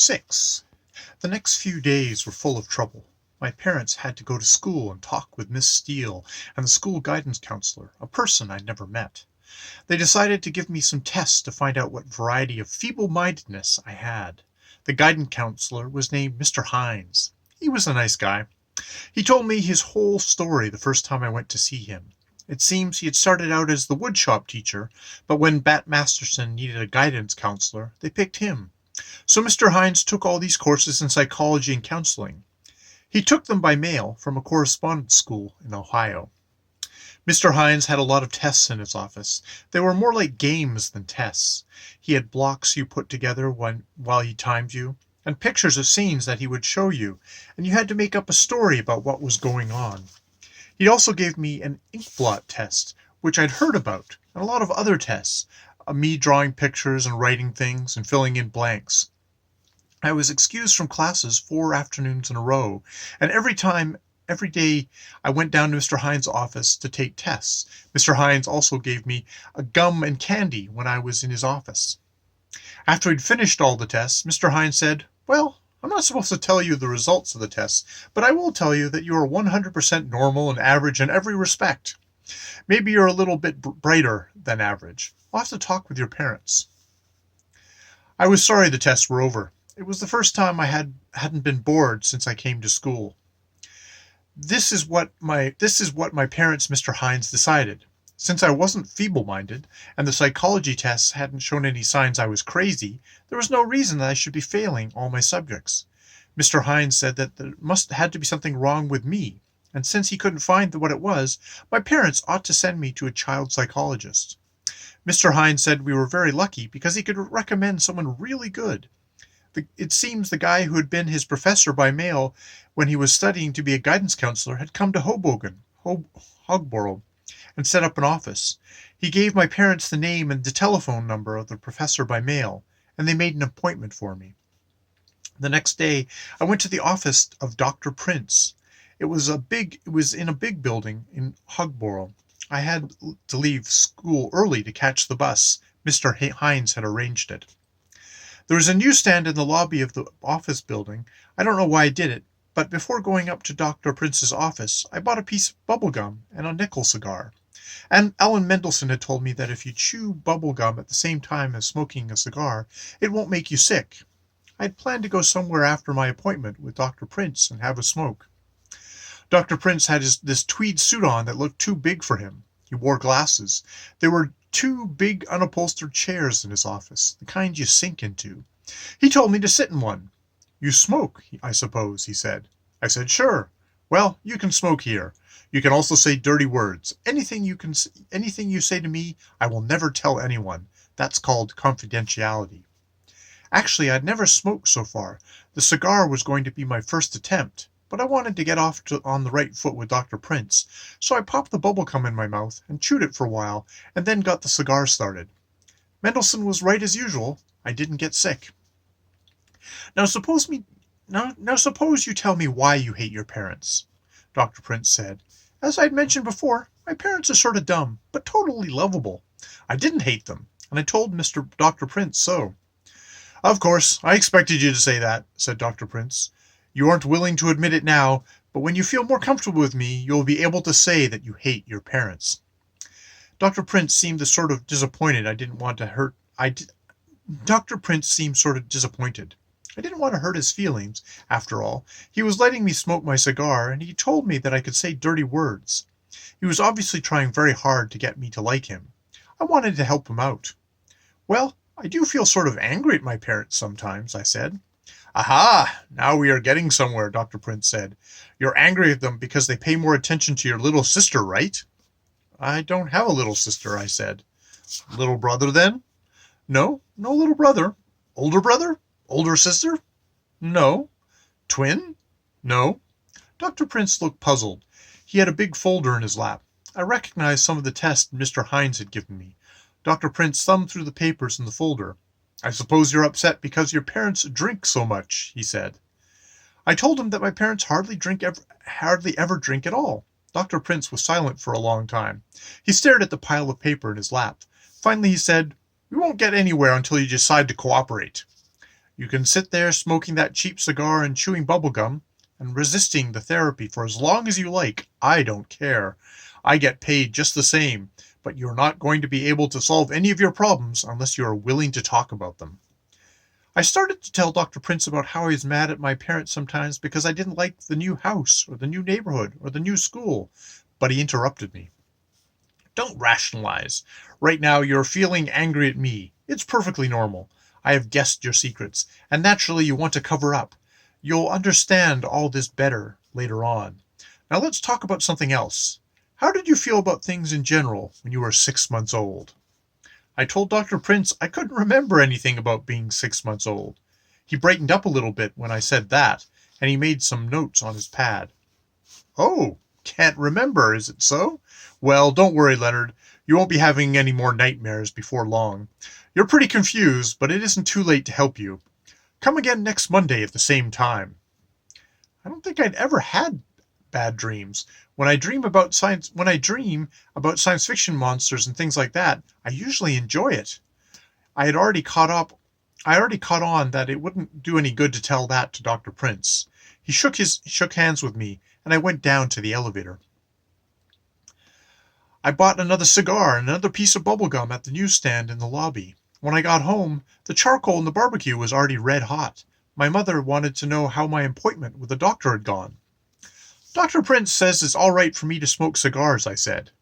6. The next few days were full of trouble. My parents had to go to school and talk with Miss Steele and the school guidance counselor, a person I'd never met. They decided to give me some tests to find out what variety of feeble-mindedness I had. The guidance counselor was named Mr. Hines. He was a nice guy. He told me his whole story the first time I went to see him. It seems he had started out as the woodshop teacher, but when Bat Masterson needed a guidance counselor, they picked him. So Mr. Hines took all these courses in psychology and counseling. He took them by mail from a correspondence school in Ohio. Mr. Hines had a lot of tests in his office. They were more like games than tests. He had blocks you put together while he timed you, and pictures of scenes that he would show you, and you had to make up a story about what was going on. He also gave me an ink blot test, which I'd heard about, and a lot of other tests, me drawing pictures and writing things and filling in blanks. I was excused from classes 4 afternoons in a row, and every day I went down to Mr. Hines' office to take tests. Mr. Hines also gave me a gum and candy when I was in his office. After he'd finished all the tests, Mr. Hines said, "Well, I'm not supposed to tell you the results of the tests, but I will tell you that you are 100% normal and average in every respect. Maybe you're a little bit brighter than average. I'll have to talk with your parents." I was sorry the tests were over. It was the first time I hadn't been bored since I came to school. This is what my parents, Mr. Hines, decided. Since I wasn't feeble-minded, and the psychology tests hadn't shown any signs I was crazy, there was no reason that I should be failing all my subjects. Mr. Hines said that there had to be something wrong with me, and since he couldn't find what it was, my parents ought to send me to a child psychologist. Mr. Hines said we were very lucky because he could recommend someone really good. It seems the guy who had been his professor by mail when he was studying to be a guidance counselor had come to Hogborough, and set up an office. He gave my parents the name and the telephone number of the professor by mail, and they made an appointment for me. The next day, I went to the office of Dr. Prince. It was in a big building in Hogborough. I had to leave school early to catch the bus. Mr. Hines had arranged it. There was a newsstand in the lobby of the office building. I don't know why I did it, but before going up to Dr. Prince's office, I bought a piece of bubble gum and a nickel cigar. And Aln Mndlshn had told me that if you chew bubble gum at the same time as smoking a cigar, it won't make you sick. I had planned to go somewhere after my appointment with Dr. Prince and have a smoke. Dr. Prince had this tweed suit on that looked too big for him. He wore glasses. There were 2 big unupholstered chairs in his office, the kind you sink into. He told me to sit in one. "You smoke, I suppose," he said. I said, "Sure." "Well, you can smoke here. You can also say dirty words. Anything you say to me, I will never tell anyone. That's called confidentiality." Actually, I'd never smoked so far. The cigar was going to be my first attempt, but I wanted to get off on the right foot with Dr. Prince, so I popped the bubble gum in my mouth and chewed it for a while, and then got the cigar started. Mndlshn was right as usual. I didn't get sick. Now suppose you tell me why you hate your parents," Dr. Prince said. "As I'd mentioned before, my parents are sort of dumb, but totally lovable. I didn't hate them, and I told Dr. Prince so." "Of course, I expected you to say that," said Dr. Prince. "You aren't willing to admit it now, but when you feel more comfortable with me, you'll be able to say that you hate your parents." Dr. Prince seemed sort of disappointed. Dr. Prince seemed sort of disappointed. I didn't want to hurt his feelings. After all, he was letting me smoke my cigar, and he told me that I could say dirty words. He was obviously trying very hard to get me to like him. I wanted to help him out. "Well, I do feel sort of angry at my parents sometimes," I said. "Aha! Now we are getting somewhere," Dr. Prince said. "You're angry at them because they pay more attention to your little sister, right?" "I don't have a little sister," I said. "Little brother, then?" "No, no little brother." "Older brother? Older sister?" "No." "Twin?" "No." Dr. Prince looked puzzled. He had a big folder in his lap. I recognized some of the tests Mr. Hines had given me. Dr. Prince thumbed through the papers in the folder. "I suppose you're upset because your parents drink so much," he said. I told him that my parents hardly ever drink at all. Dr. Prince was silent for a long time. He stared at the pile of paper in his lap. Finally he said, "We won't get anywhere until you decide to cooperate." You can sit there smoking that cheap cigar and chewing bubble gum and resisting the therapy for as long as you like. I don't care. I get paid just the same, but you're not going to be able to solve any of your problems unless you are willing to talk about them." I started to tell Dr. Prince about how I was mad at my parents sometimes because I didn't like the new house or the new neighborhood or the new school, but he interrupted me. "Don't rationalize. Right now you're feeling angry at me. It's perfectly normal. I have guessed your secrets, and naturally you want to cover up. You'll understand all this better later on. Now let's talk about something else. How did you feel about things in general when you were 6 months old?" I told Dr. Prince I couldn't remember anything about being 6 months old. He brightened up a little bit when I said that, and he made some notes on his pad. "Oh, can't remember, is it so? Well, don't worry, Leonard. You won't be having any more nightmares before long. You're pretty confused, but it isn't too late to help you. Come again next Monday at the same time." I don't think I'd ever had bad dreams. When I dream about science fiction monsters and things like that, I usually enjoy it. I had already caught up I already caught on that it wouldn't do any good to tell that to Dr. Prince. He shook hands with me, and I went down to the elevator. I bought another cigar and another piece of bubble gum at the newsstand in the lobby. When I got home, the charcoal in the barbecue was already red hot. My mother wanted to know how my appointment with the doctor had gone. "Dr. Prince says it's all right for me to smoke cigars," I said.